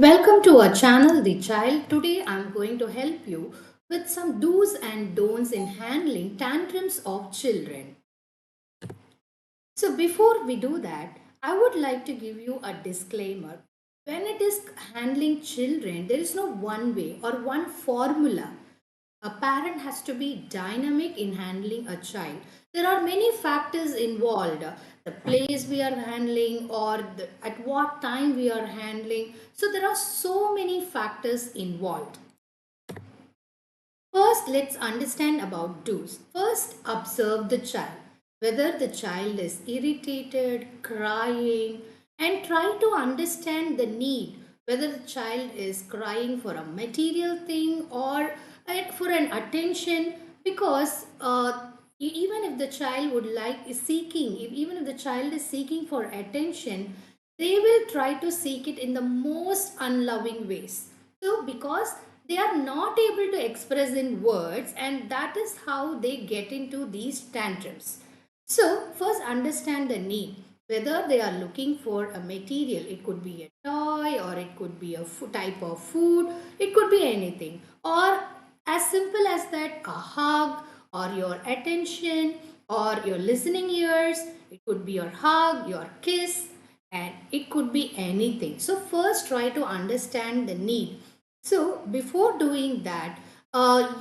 Welcome to our channel, The Child. Today I'm going to help you with some do's and don'ts in handling tantrums of children. So, before we do that, I would like to give you a disclaimer. When it is handling children, there is no one way or one formula. A parent has to be dynamic in handling a child. There are many factors involved. The place we are handling or at what time we are handling. So there are so many factors involved. First, let's understand about do's. First, observe the child. Whether the child is irritated, crying, and try to understand the need. Whether the child is crying for a material thing or for an attention, because even if the child would like is seeking, even if the child is seeking for attention, they will try to seek it in the most unloving ways. So, because they are not able to express in words, and that is how they get into these tantrums. So, first understand the need. Whether they are looking for a material, it could be a toy or it could be a type of food, it could be anything, or as simple as that a hug or your attention or your listening ears, it could be your hug, your kiss, and it could be anything. So, first try to understand the need. So, before doing that,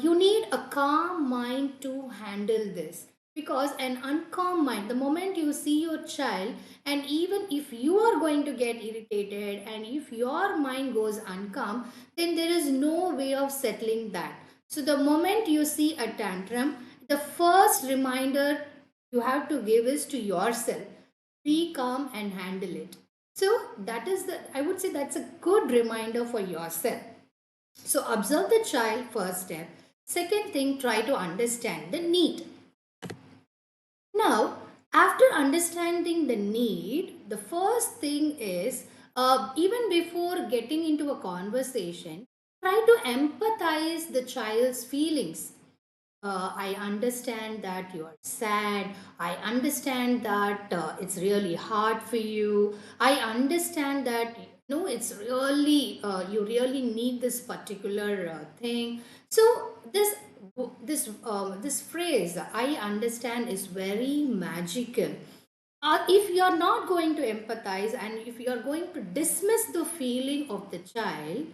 you need a calm mind to handle this, because an uncalm mind, the moment you see your child, and even if you are going to get irritated and if your mind goes uncalm, then there is no way of settling that. So, the moment you see a tantrum, the first reminder you have to give is to yourself, be calm and handle it. So, that is I would say that's a good reminder for yourself. So observe the child, first step. Second thing, try to understand the need. Now, after understanding the need, the first thing is even before getting into a conversation, try to empathize the child's feelings. I understand that you are sad. I understand that it's really hard for you. I understand that no, it's really you really need this particular thing. So this phrase I understand is very magical. If you are not going to empathize and if you are going to dismiss the feeling of the child,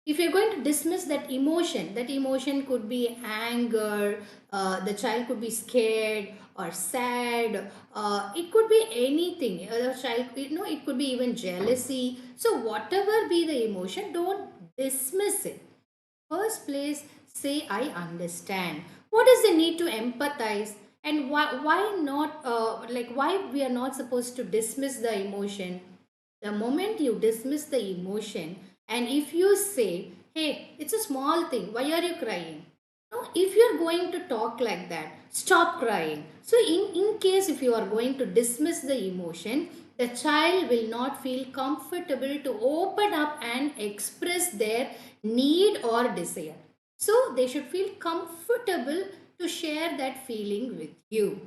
if you're going to dismiss that emotion could be anger, the child could be scared or sad, it could be anything, the child, it could be even jealousy. So whatever be the emotion, don't dismiss it. First place, say I understand. What is the need to empathize, and why not, why we are not supposed to dismiss the emotion? The moment you dismiss the emotion, and if you say, hey, it's a small thing, why are you crying? No, if you're going to talk like that, stop crying. So, in case if you are going to dismiss the emotion, the child will not feel comfortable to open up and express their need or desire. So, they should feel comfortable to share that feeling with you,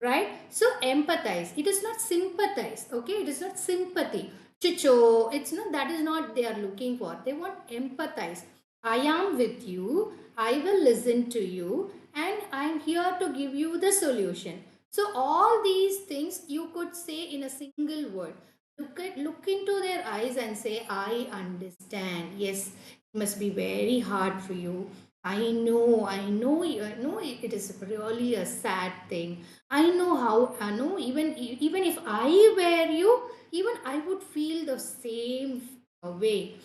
right? So empathize, it is not sympathize. Okay, it is not sympathy, chicho, it's not, that is not they are looking for. They want empathize. I am with you, I will listen to you, and I am here to give you the solution. So all these things you could say in a single word. Look into their eyes and say, I understand. Yes, it must be very hard for you. I know it is really a sad thing. I know how, I know even if I were you, even I would feel the same way.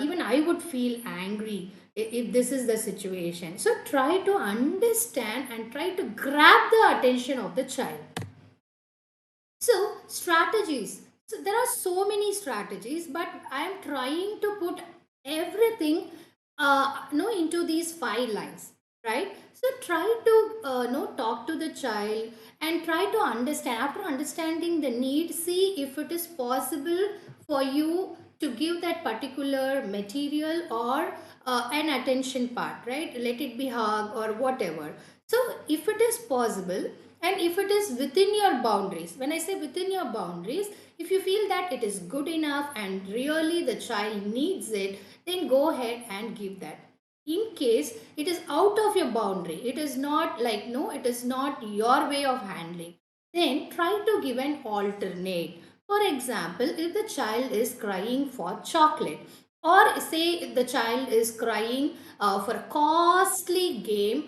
Even I would feel angry if this is the situation. So try to understand and try to grab the attention of the child. So, strategies. So, there are so many strategies, but I am trying to put everything into these 5 lines, right? So, try to talk to the child and try to understand. After understanding the need, see if it is possible for you to give that particular material or an attention part, right? Let it be hug or whatever. So, if it is possible, And if it is within your boundaries, when I say within your boundaries, if you feel that it is good enough and really the child needs it, then go ahead and give that. In case it is out of your boundary, it is not like, no, it is not your way of handling, then try to give an alternate. For example, if the child is crying for chocolate, or say the child is crying for a costly game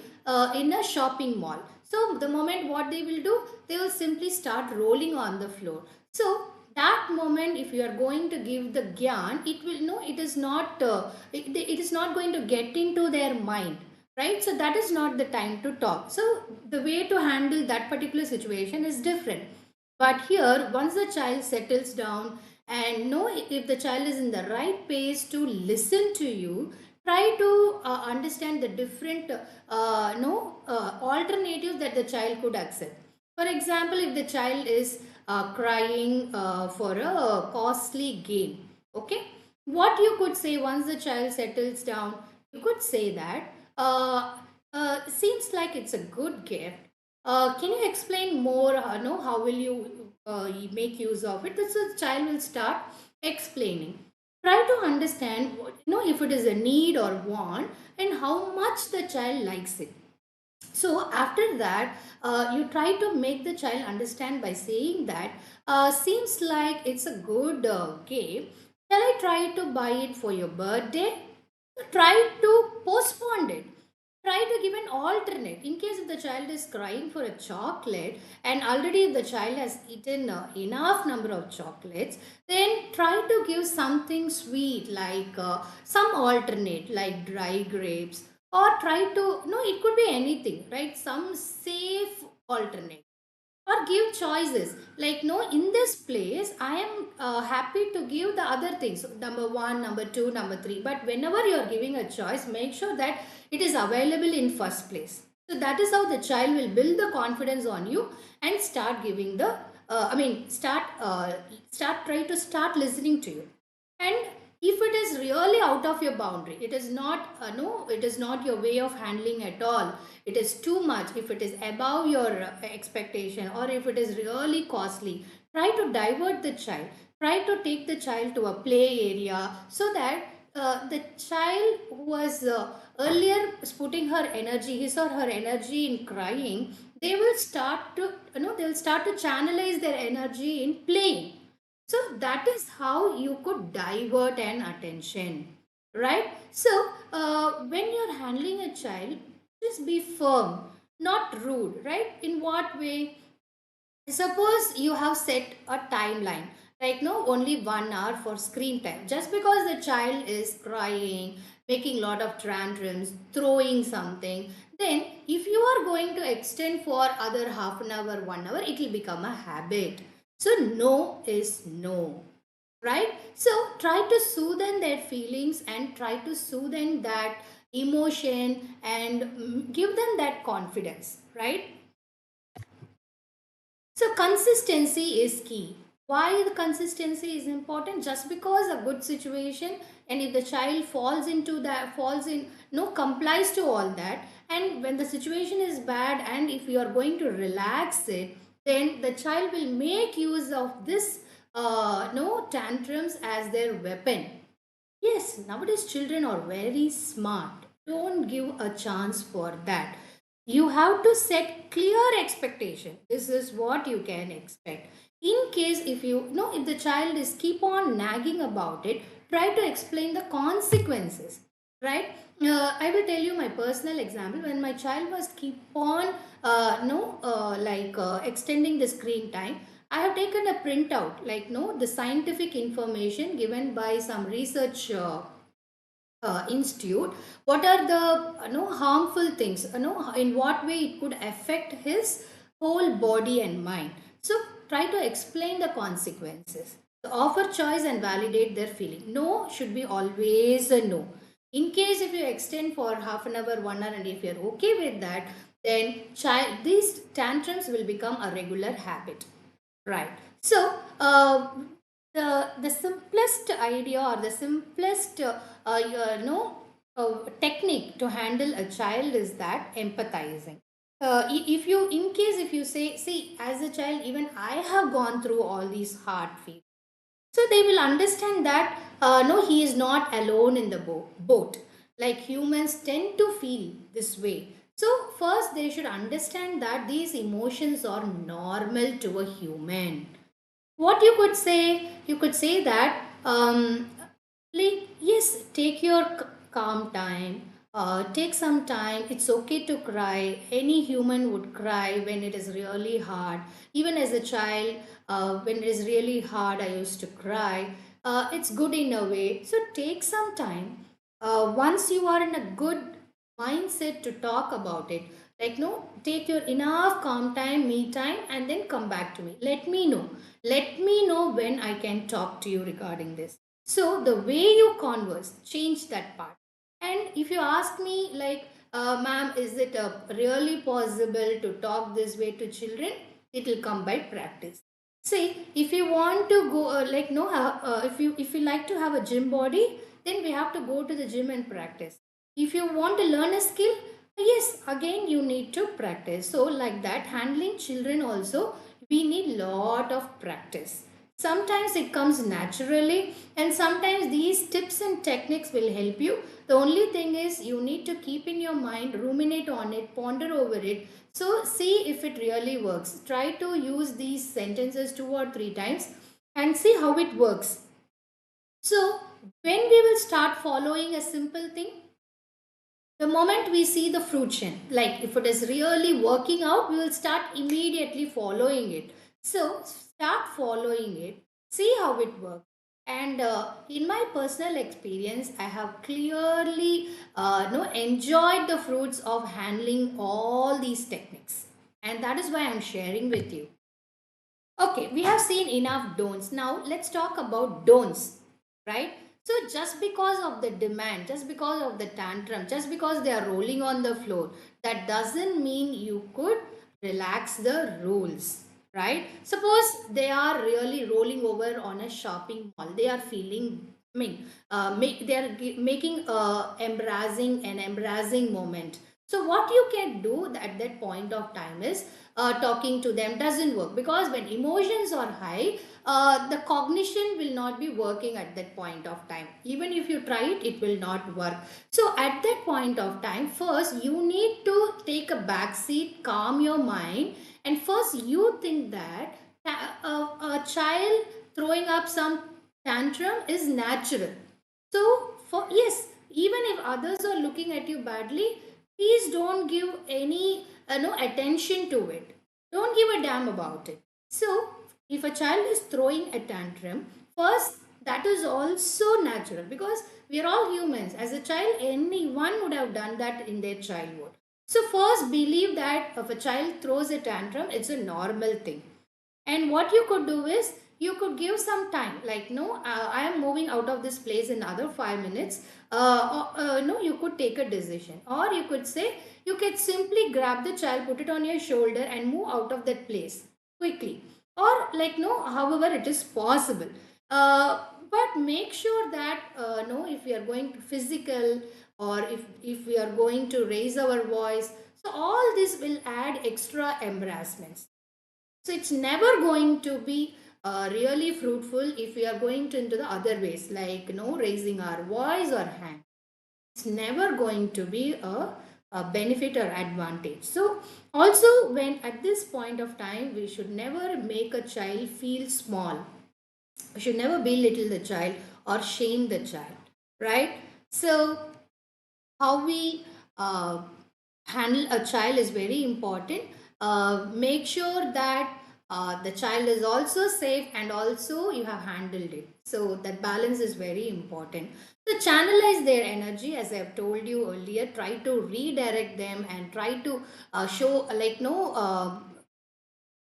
in a shopping mall, so the moment what they will do, they will simply start rolling on the floor. So that moment, if you are going to give the gyan, it will, no, it is not it is not going to get into their mind, right? So that is not the time to talk. So the way to handle that particular situation is different. But here, once the child settles down and know if the child is in the right pace to listen to you, try to understand the different no alternatives that the child could accept. For example, if the child is crying for a costly game, okay, what you could say once the child settles down, you could say that seems like it's a good gift. Can you explain more? No, how will you make use of it? So the child will start explaining. Try to understand, if it is a need or want, and how much the child likes it. So after that, you try to make the child understand by saying that seems like it's a good game. Shall I try to buy it for your birthday? Try to postpone it. Try to give an alternate. In case if the child is crying for a chocolate and already if the child has eaten enough number of chocolates, then try to give something sweet like some alternate like dry grapes, or try to, no, it could be anything, right? Some safe alternate, or give choices like, no, in this place I am happy to give the other things, number 1, number 2, number 3, but whenever you are giving a choice, make sure that it is available in first place. So that is how the child will build the confidence on you and start giving the start try to start listening to you. And if it is really out of your boundary, it is not no, it is not your way of handling at all, it is too much, if it is above your expectation, or if it is really costly, try to divert the child. Try to take the child to a play area, so that the child who was earlier putting her energy, his or her energy in crying, they will start to, they will start to channelize their energy in playing. So that is how you could divert an attention, right? So when you're handling a child, just be firm, not rude, right? In what way? Suppose you have set a timeline, like, no, only 1 hour for screen time. Just because the child is crying, making lot of tantrums, throwing something, then if you are going to extend for other half an hour, 1 hour, it will become a habit. So no is no, right? So try to soothe in their feelings and try to soothe in that emotion and give them that confidence, right? So consistency is key. Why the consistency is important? Just because a good situation, and if the child falls into that, falls in, no, complies to all that, and when the situation is bad, and if you are going to relax it, then the child will make use of this no tantrums as their weapon. Yes, nowadays children are very smart. Don't give a chance for that. You have to set clear expectation. This is what you can expect. In case if you know, if the child is keep on nagging about it, try to explain the consequences. Right? I will tell you my personal example. When my child was keep on no like extending the screen time, I have taken a printout, like, no, the scientific information given by some research institute. What are the harmful things? In what way it could affect his whole body and mind. So try to explain the consequences. So offer choice and validate their feeling. No should be always a no. In case if you extend for half an hour, 1 hour, and if you're okay with that, then child these tantrums will become a regular habit. Right. So, the simplest idea, or the simplest technique to handle a child is that empathizing. If you, in case if you say, see, as a child even I have gone through all these hard feelings, so they will understand that no, he is not alone in the boat. Like humans tend to feel this way. So first they should understand that these emotions are normal to a human. What you could say, you could say that like, yes, take your calm time, take some time, it's okay to cry. Any human would cry when it is really hard. Even as a child, when it is really hard, I used to cry. It's good in a way, so take some time. Once you are in a good mindset to talk about it, like no, take your enough calm time, me time, and then come back to me, let me know when I can talk to you regarding this. So the way you converse, change that part. And if you ask me, like, ma'am, is it really possible to talk this way to children? It will come by practice. See, if you want to go, like, no, if you like to have a gym body, then we have to go to the gym and practice. If you want to learn a skill, yes, again you need to practice. So, like that, handling children also, we need lot of practice. Sometimes it comes naturally, and sometimes these tips and techniques will help you. The only thing is you need to keep in your mind, ruminate on it, ponder over it. So see if it really works. Try to use these sentences 2 or 3 times and see how it works. So when we will start following a simple thing, the moment we see the fruition, like if it is really working out, we will start immediately following it. So start following it, see how it works. And in my personal experience, I have clearly no, enjoyed the fruits of handling all these techniques, and that is why I'm sharing with you. Okay, we have seen enough don'ts. Now let's talk about don'ts, right? So just because of the demand, just because of the tantrum, just because they are rolling on the floor, that doesn't mean you could relax the rules, right? Suppose they are really rolling over on a shopping mall. They are feeling, I mean, they are making an embarrassing moment. So what you can do at that point of time is, talking to them doesn't work, because when emotions are high, the cognition will not be working at that point of time. Even if you try it, it will not work. So at that point of time, first you need to take a back seat, calm your mind, and first you think that a child throwing up some tantrum is natural. So for, yes, even if others are looking at you badly, please don't give any no attention to it. Don't give a damn about it. So if a child is throwing a tantrum, first, that is also natural, because we are all humans. As a child, anyone would have done that in their childhood. So first believe that if a child throws a tantrum, it's a normal thing. And what you could do is, you could give some time, like no, I am moving out of this place in other 5 minutes. No, you could take a decision, or you could say, you could simply grab the child, put it on your shoulder, and move out of that place quickly. Or like no, however it is possible. But make sure that no, if we are going to physical, or if we are going to raise our voice, so all this will add extra embarrassments. So it's never going to be really fruitful if we are going to into the other ways, like raising our voice or hand. It's never going to be a benefit or advantage. So also, when at this point of time, we should never make a child feel small. We should never belittle the child or shame the child, right? So how we handle a child is very important. Make sure that the child is also safe, and also you have handled it. So that balance is very important. So channelize their energy, as I have told you earlier. Try to redirect them, and try to show, like no,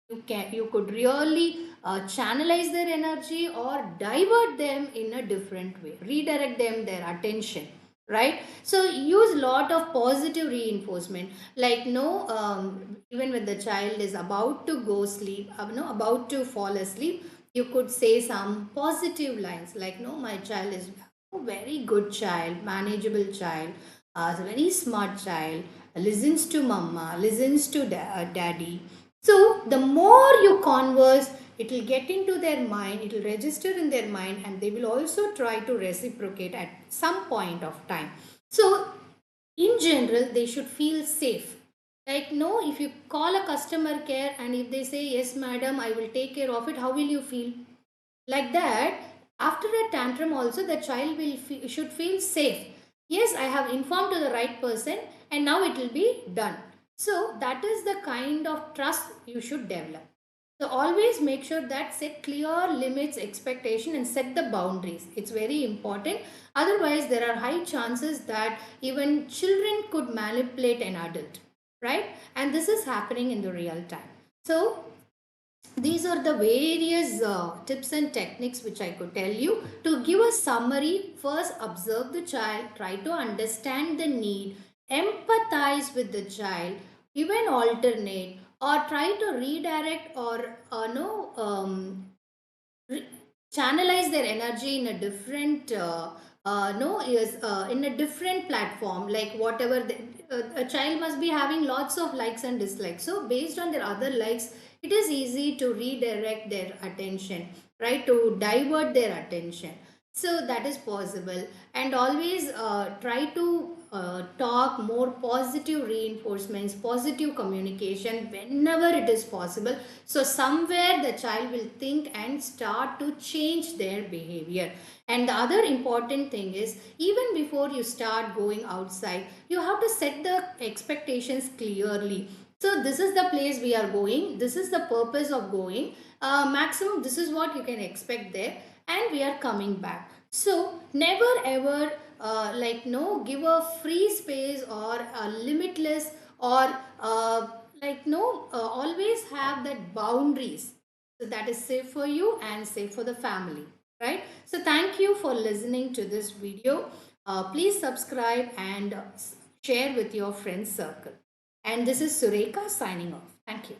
you could really channelize their energy, or divert them in a different way, redirect them their attention, right? So use lot of positive reinforcement, like no, even when the child is about to go sleep, no, about to fall asleep, you could say some positive lines, like no, my child is a very good child, manageable child. a very smart child, listens to mama, listens to daddy. So the more you converse, it will get into their mind, it will register in their mind, and they will also try to reciprocate at some point of time. So in general, they should feel safe. Like, no, if you call a customer care and if they say, yes, madam, I will take care of it, how will you feel? Like that, after a tantrum also the child will should feel safe. Yes, I have informed to the right person and now it will be done. So that is the kind of trust you should develop. So always make sure that set clear limits, expectation, and set the boundaries. It's very important. Otherwise there are high chances that even children could manipulate an adult, right? And this is happening in the real time. So these are the various tips and techniques which I could tell you. To give a summary, first observe the child, try to understand the need, empathize with the child, even alternate, or try to redirect or no re- channelize their energy in a different no is in a different platform, like whatever a child must be having lots of likes and dislikes, so based on their other likes it is easy to redirect their attention, right, to divert their attention. So that is possible. And always try to talk more positive reinforcements, positive communication whenever it is possible. So somewhere the child will think and start to change their behavior. And the other important thing is, even before you start going outside, you have to set the expectations clearly. So this is the place we are going, this is the purpose of going, maximum this is what you can expect there, and we are coming back. So never ever like no give a free space or a limitless or like no always have that boundaries, so that is safe for you and safe for the family, right? So thank you for listening to this video. Please subscribe and share with your friends circle. And this is Sureka signing off. Thank you.